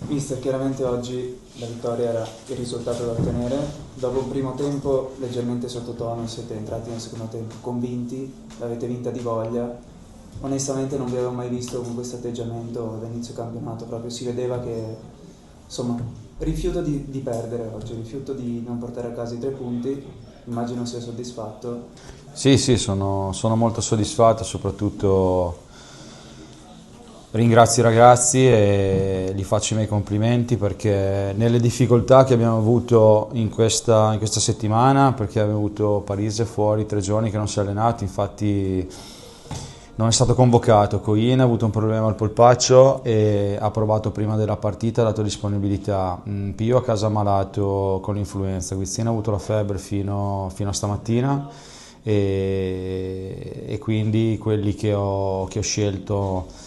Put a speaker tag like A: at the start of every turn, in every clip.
A: Mister, chiaramente oggi la vittoria era il risultato da ottenere. Dopo un primo tempo leggermente sottotono siete entrati nel secondo tempo convinti, l'avete vinta di voglia. Onestamente non vi avevo mai visto con questo atteggiamento da inizio campionato, proprio si vedeva che, insomma, rifiuto di perdere oggi, rifiuto di non portare a casa i 3 punti. Immagino sia soddisfatto.
B: Sì, sì, sono molto soddisfatto, soprattutto ringrazio i ragazzi e gli faccio i miei complimenti perché nelle difficoltà che abbiamo avuto in questa settimana, perché abbiamo avuto Parise fuori 3 giorni che non si è allenato, infatti non è stato convocato. Coin ha avuto un problema al polpaccio e ha provato prima della partita, ha dato disponibilità. Pio a casa malato con l'influenza, Guizzino ha avuto la febbre fino a stamattina e quindi quelli che ho scelto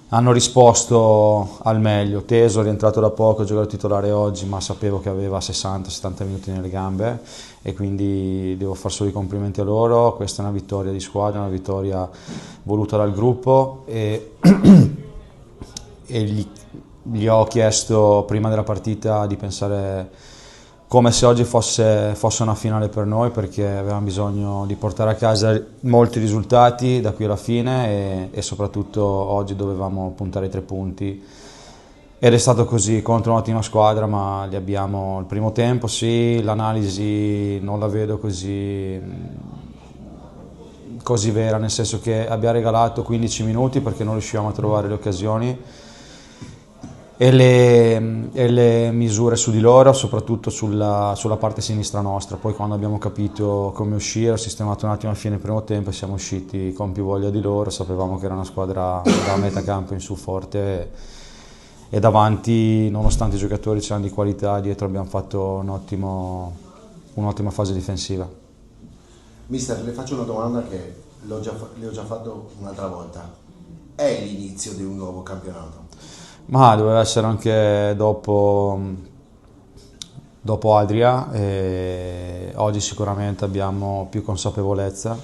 B: hanno risposto al meglio. Teso è rientrato da poco, ha giocato titolare oggi, ma sapevo che aveva 60-70 minuti nelle gambe e quindi devo far solo i complimenti a loro. Questa è una vittoria di squadra, una vittoria voluta dal gruppo e gli ho chiesto prima della partita di pensare come se oggi fosse una finale per noi, perché avevamo bisogno di portare a casa molti risultati da qui alla fine e soprattutto oggi dovevamo puntare ai 3 punti. Ed è stato così contro un'ottima squadra, ma li abbiamo il primo tempo, sì, l'analisi non la vedo così vera, nel senso che abbiamo regalato 15 minuti perché non riuscivamo a trovare le occasioni e le misure su di loro, soprattutto sulla parte sinistra nostra. Poi quando abbiamo capito come uscire, ho sistemato un attimo alla fine del primo tempo e siamo usciti con più voglia di loro. Sapevamo che era una squadra da metà campo in su forte e davanti, nonostante i giocatori c'erano di qualità, dietro abbiamo fatto un'ottima fase difensiva.
C: Mister, le faccio una domanda che le ho già fatto un'altra volta. È l'inizio di un nuovo campionato?
B: Ma doveva essere anche dopo Adria e oggi sicuramente abbiamo più consapevolezza.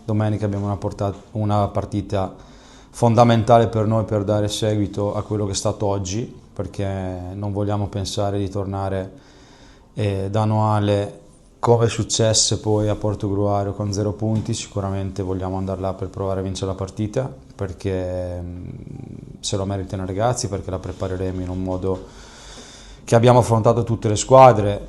B: Domenica abbiamo una partita fondamentale per noi per dare seguito a quello che è stato oggi, perché non vogliamo pensare di tornare da Noale come è successo poi a Portogruaro con 0 punti. Sicuramente vogliamo andare là per provare a vincere la partita, perché se lo meritano i ragazzi, perché la prepareremo in un modo che abbiamo affrontato tutte le squadre.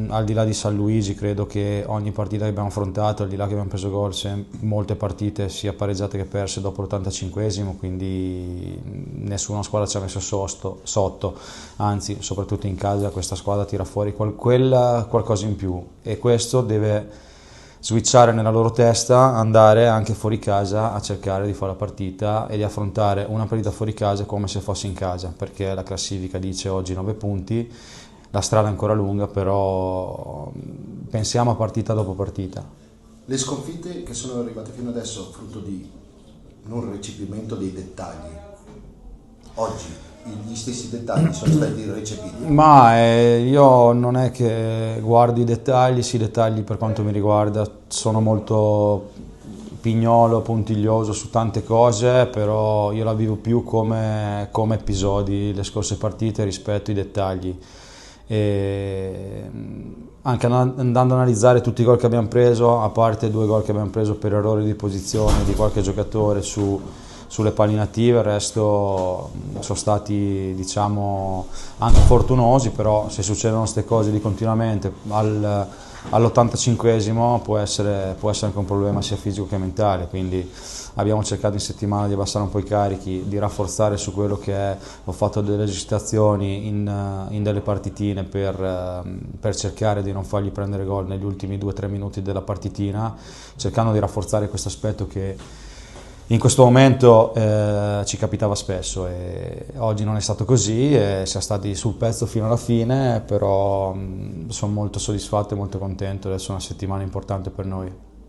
B: Al di là di San Luigi, credo che ogni partita che abbiamo affrontato, al di là che abbiamo preso gol, molte partite sia pareggiate che perse dopo l'85esimo, quindi nessuna squadra ci ha messo sotto, anzi soprattutto in casa questa squadra tira fuori qualcosa in più e questo deve switchare nella loro testa, andare anche fuori casa a cercare di fare la partita e di affrontare una partita fuori casa come se fosse in casa, perché la classifica dice oggi 9 punti, la strada è ancora lunga, però pensiamo a partita dopo partita.
C: Le sconfitte che sono arrivate fino adesso frutto di non recepimento dei dettagli. Oggi gli stessi dettagli sono stati recepiti?
B: Ma io non è che guardo i dettagli, sì, i dettagli per quanto mi riguarda sono molto pignolo, puntiglioso su tante cose, però io la vivo più come episodi le scorse partite rispetto ai dettagli. E anche andando ad analizzare tutti i gol che abbiamo preso, a parte 2 gol che abbiamo preso per errori di posizione di qualche giocatore sulle palline, il resto sono stati, diciamo, anche fortunosi, però se succedono queste cose di continuamente all'85esimo può essere anche un problema sia fisico che mentale, quindi abbiamo cercato in settimana di abbassare un po' i carichi, di rafforzare su quello che è. Ho fatto delle esercitazioni in delle partitine per cercare di non fargli prendere gol negli ultimi 2-3 minuti della partitina, cercando di rafforzare questo aspetto che in questo momento ci capitava spesso e oggi non è stato così e siamo stati sul pezzo fino alla fine, però sono molto soddisfatto e molto contento, adesso è una settimana importante per noi.